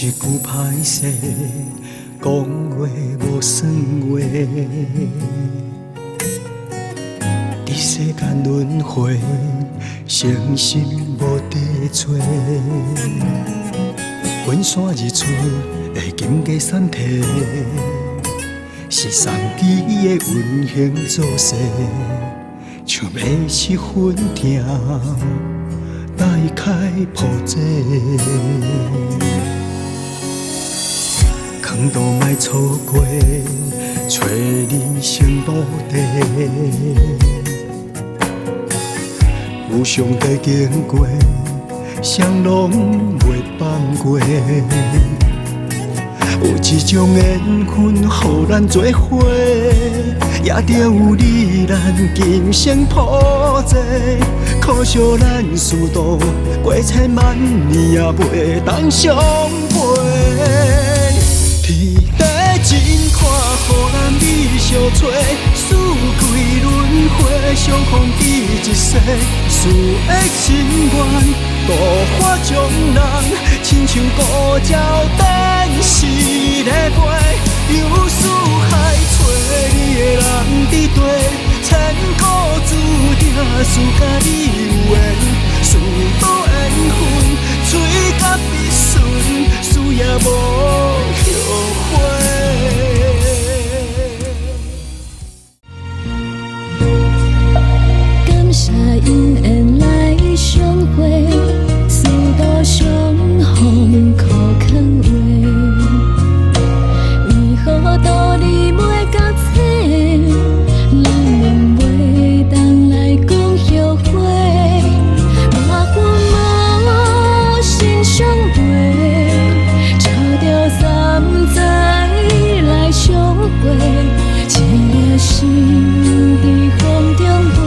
一句歹势，讲话无算话。伫世间轮回，诚心无地找。远山日出的金鸡山体，是送机的运行做势，像要失魂痛，大开破折。空途莫错过，找人生路地。有上帝经过，谁拢袂放过。有一种缘分，予咱做伙，也着有你咱今生谱册。可惜咱殊途，过千万年也袂当相陪。天地真宽，予咱美相找，四季轮回，相逢记一世。事的心愿，渡化众人，亲像孤鸟等时个飞。有事海找你的人伫地，千古注定输甲你有缘。殊途缘分，吹甲必顺，死也无后悔。感谢因缘来相会，殊途相逢苦劝话。为何道理袂觉醒？咱拢袂当来讲后悔。麻烦无心相陪，找着三载来相会。一颗心伫风中飞。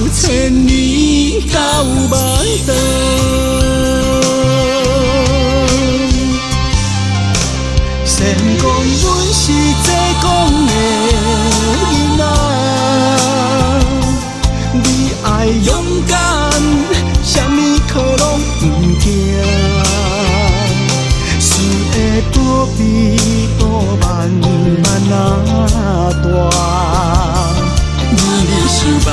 千年到万丈，先讲阮是这讲的囡仔，你爱勇敢，什么苦拢不惊。事的道比路漫漫啊大，你想万。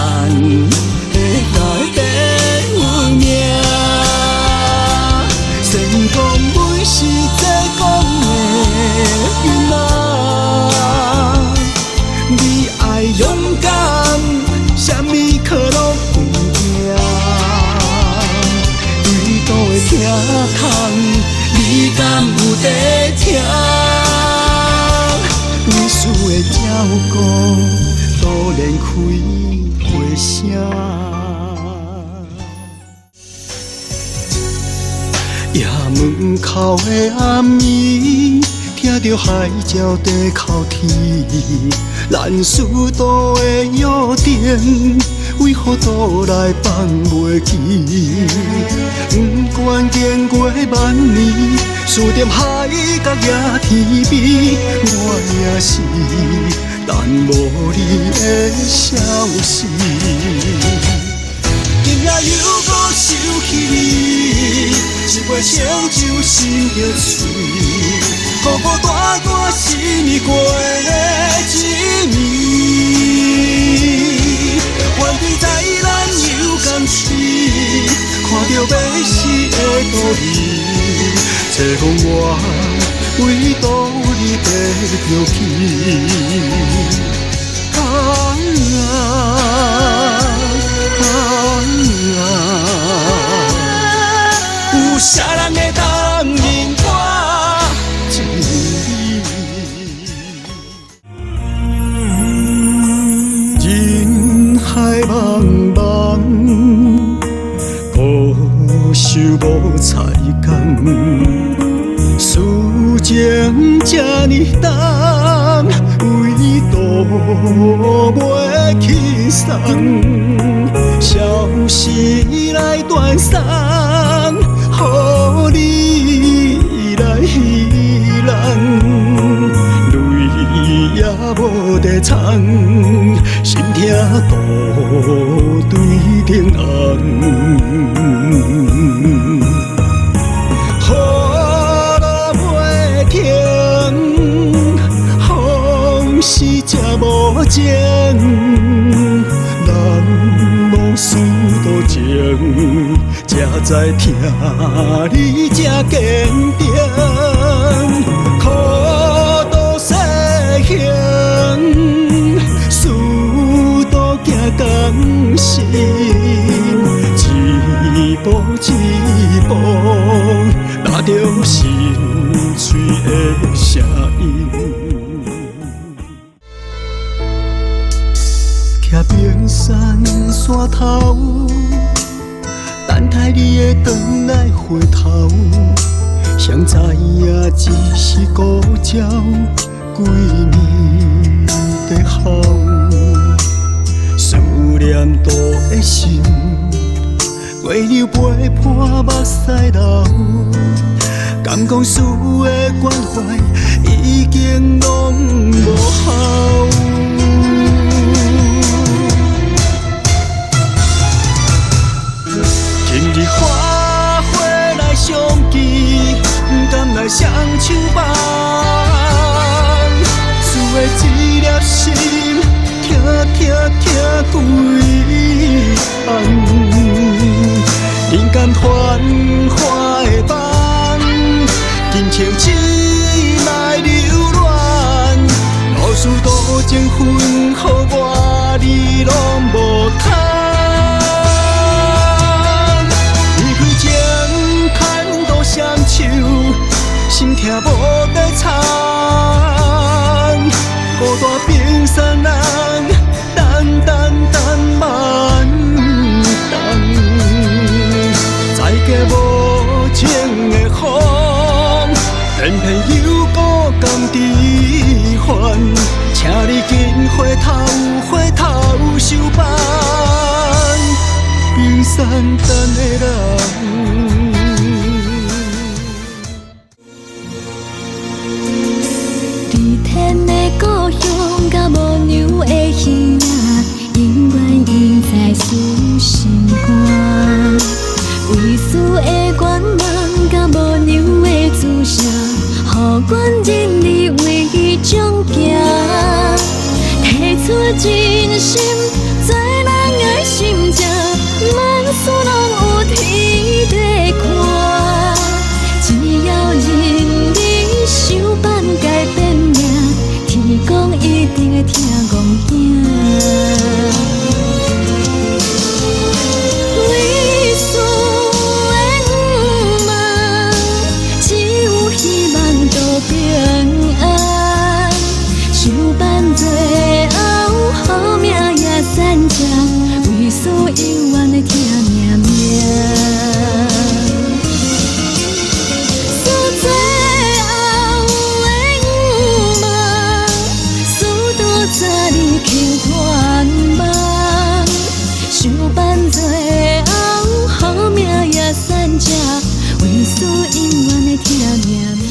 你敢有在听？为师的照顾，都连开话声。夜门口的暗暝，听着海鸟在哭啼，咱师徒的约定。为何倒来放袂记？不管经过万年，思念海角也天边，我也是等无你的消息。今夜又搁想起你，一杯清酒心着醉，孤孤单单是你过的一暝。原地在咱又甘痴，看着要死的道理，找讲我为倒你爬着起。海茫茫，孤守无彩工。思情这呢重，唯独袂轻松。消息来断送，予你来稀人，泪也无地藏，心痛度对天红。是这无情，人无须多情，才知听你这坚定。苦渡西行，殊途行艰辛，一步一步，踏着心碎的声音。徛冰山山头，等待你的转来回头，谁知影只是孤鸟，几年在吼。思念多的心，月亮陪伴目屎流，敢讲事的关怀已经拢无效。今日花火来相见，不甘来双手放。思的一粒心，痛几暗。人间繁华的梦，金钱只来流乱。老师多情分，予我你拢无通。双手，心痛无地藏，孤单冰山人，等慢等，再加无情的风，偏偏又搁甘伫烦，请你紧回头收办，冰山等的人。故乡甲无娘的鱼仔，永远印在思心肝。为师的愿望甲无娘的自写，予阮认你为伊种行。提出真心，做人的心情，万事拢有天地看。只要认你想办改变命。天公一定会听戆囝，为师的不茫，只有希望渡平安。相伴最后，好命也散场，为师永远会听命命。相伴最后，好命也散场，为师永远会听命命。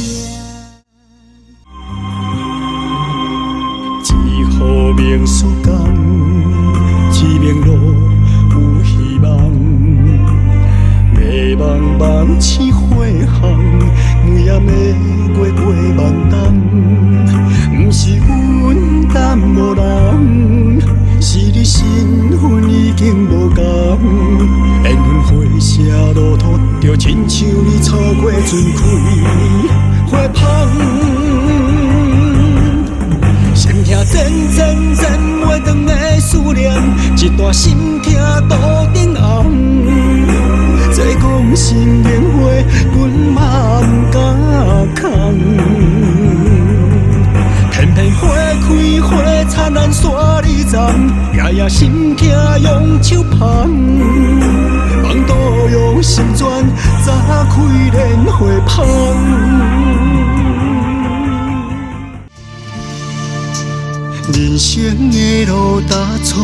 一号明书讲，一命路有希望。迷茫茫似花香，每夜玫瑰过万冬。不是阮等无人，是你身份已经无同。缘分花谢路途，就亲像你草过船开花香。心痛渐袂长的思念，一段心痛渡顶红。再讲心棉花，阮嘛不敢空。偏偏花开花灿烂，煞你站，夜夜心痛用手捧，梦都用心酸，早开莲花香。人生的路踏错，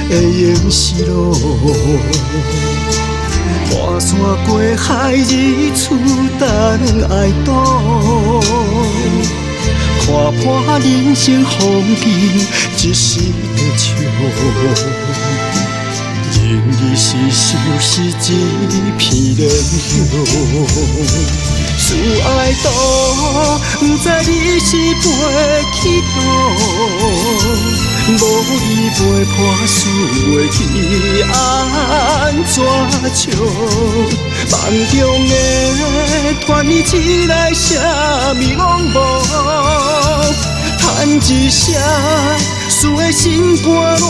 会用是路。跋山过海，日出等爱渡。看破人生风景，一时的笑。人已是收拾一片莲香。思爱渡，不知你是飞去倒，无你陪伴思袂去安怎笑？梦中的传你起来，啥物拢无，叹一声，输的心肝乱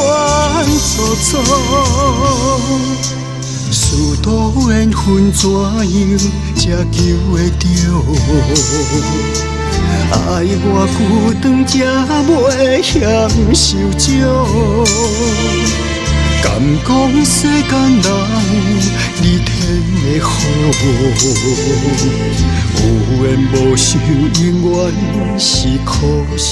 糟糟。事到缘分怎样才求会着？爱我久长才袂嫌受少。敢讲世间人你天的好，有缘无受，永远是苦笑。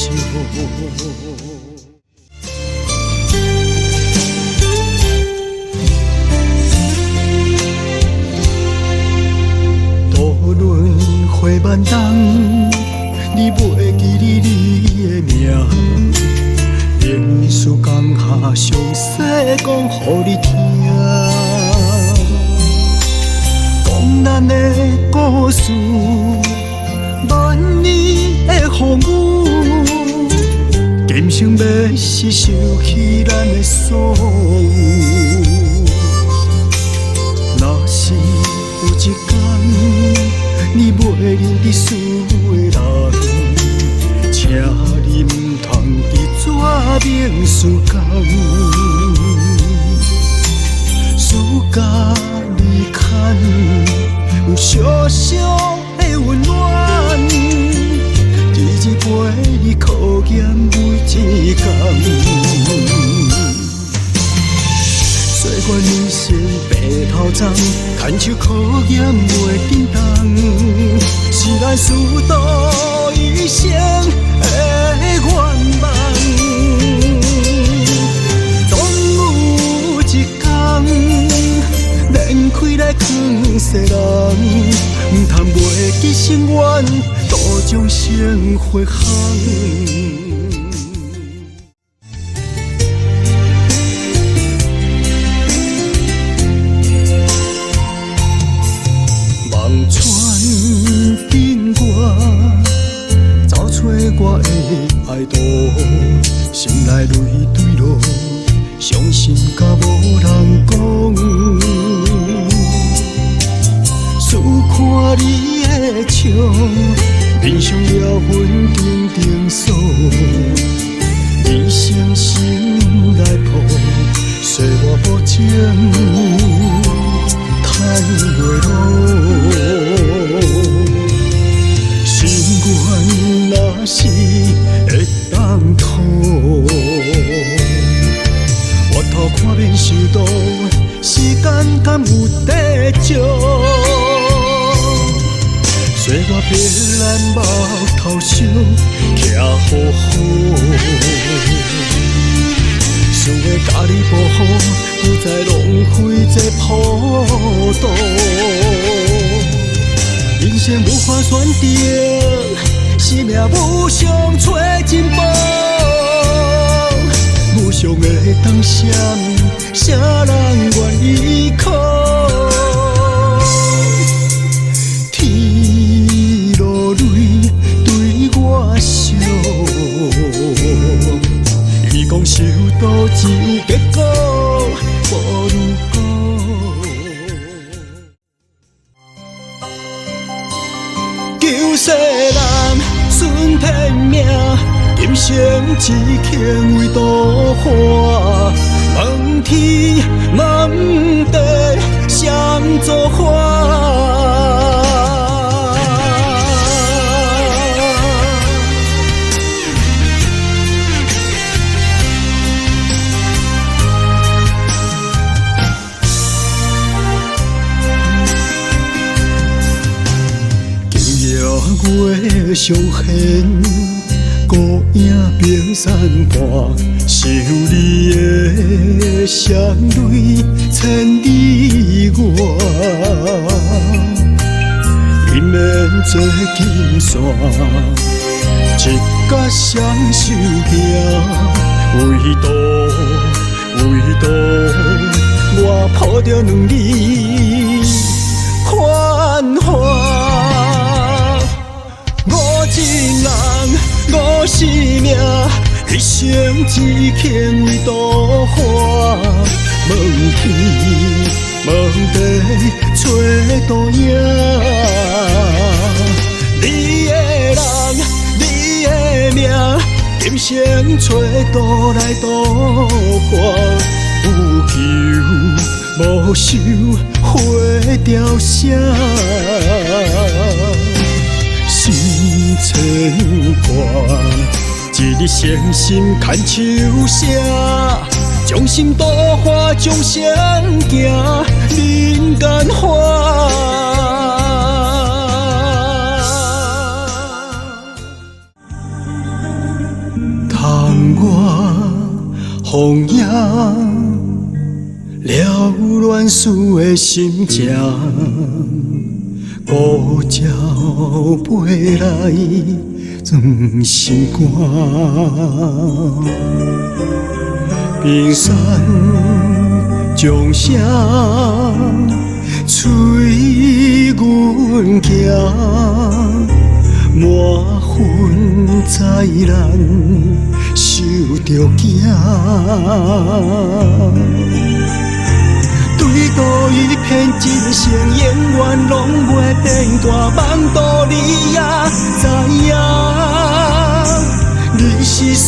花万冬，你袂记你的名，连事江下详细讲予你听，讲咱的故事，万年的风雨，今生要是收起咱的所有，若是有一天。你袂认得输的人，请你唔通伫纸面事讲，事甲离牵，有小小的温暖，日日陪你考验每一天。岁月人生白头鬃，牵手考验袂振动，是咱师徒一生的愿望。总有一天，莲开来藏世人，唔通袂记心愿，度众生回航。我的爱徒，心内泪坠落，伤心甲无人讲。思看你的笑，面上了阮定定锁，你声心来抱，说我无情，叹袂落。心愿若是会当托，回头看免受度，时间敢有得借？岁月别咱目头烧，徛好好。想要甲你保护，不再浪费这普渡。人生无法选择，生命无常找真宝。无常的当闪，啥人愿意靠？天落泪对我笑，伊讲修道只有结果，无如果。救世人顺天命，今生只欠为度化。问天问地相作花。花上弦，孤影冰山伴，想你的双泪千里外。因免做金线，一甲双手行，唯独我抱着两字款花。我一人，我生命，一生只牵伊渡花。问天，问地，找倒影。你的人，你的命，今生找倒来倒还。有求无收，花凋谢。心牵挂，一日诚心牵手写，将心渡花，将相行，人间花。窗外风影，了乱世的心情。孤鸟飞来装心肝，冰山掌声催阮行，满分在咱受着惊。对倒一片真诚，永远拢袂变大。望到你也知影，你是世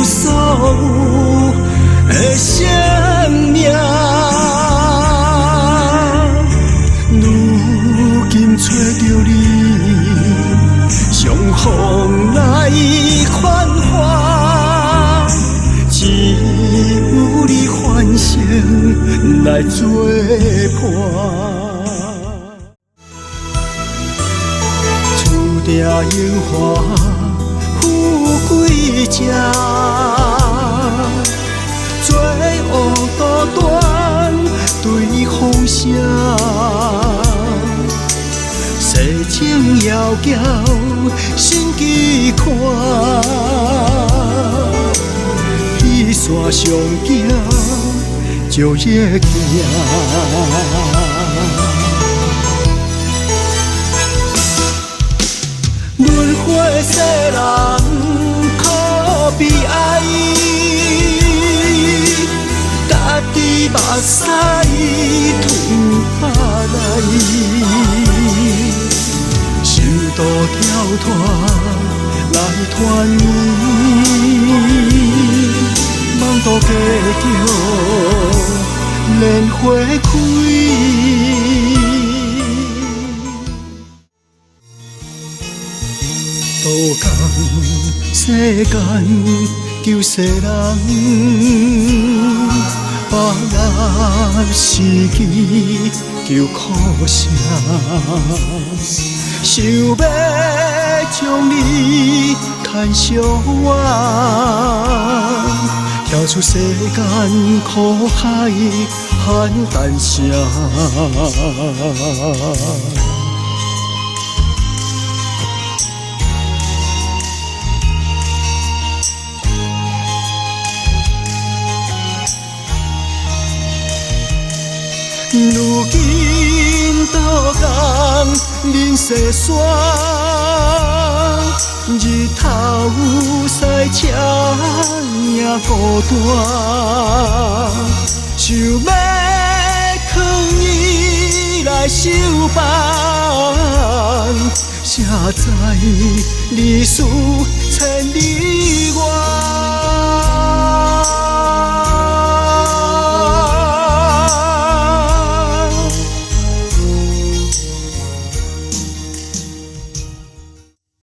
所有的生命。如今找着你，相逢来款花，只有你唤声来作伴。注定樱花富贵家，做乌多端对风声。世情遥遥，心机看，彼线上行，就夜行。轮回世人可悲哀，家己目屎吞下来。受到跳脱来团圆，望到结局莲花开。渡江世间救世人，百业是机救苦声。想要将你牵相挽，跳出世间苦海喊单声。如今渡江人世山，日头西车也孤单，想要藏伊来相伴，写在历史千里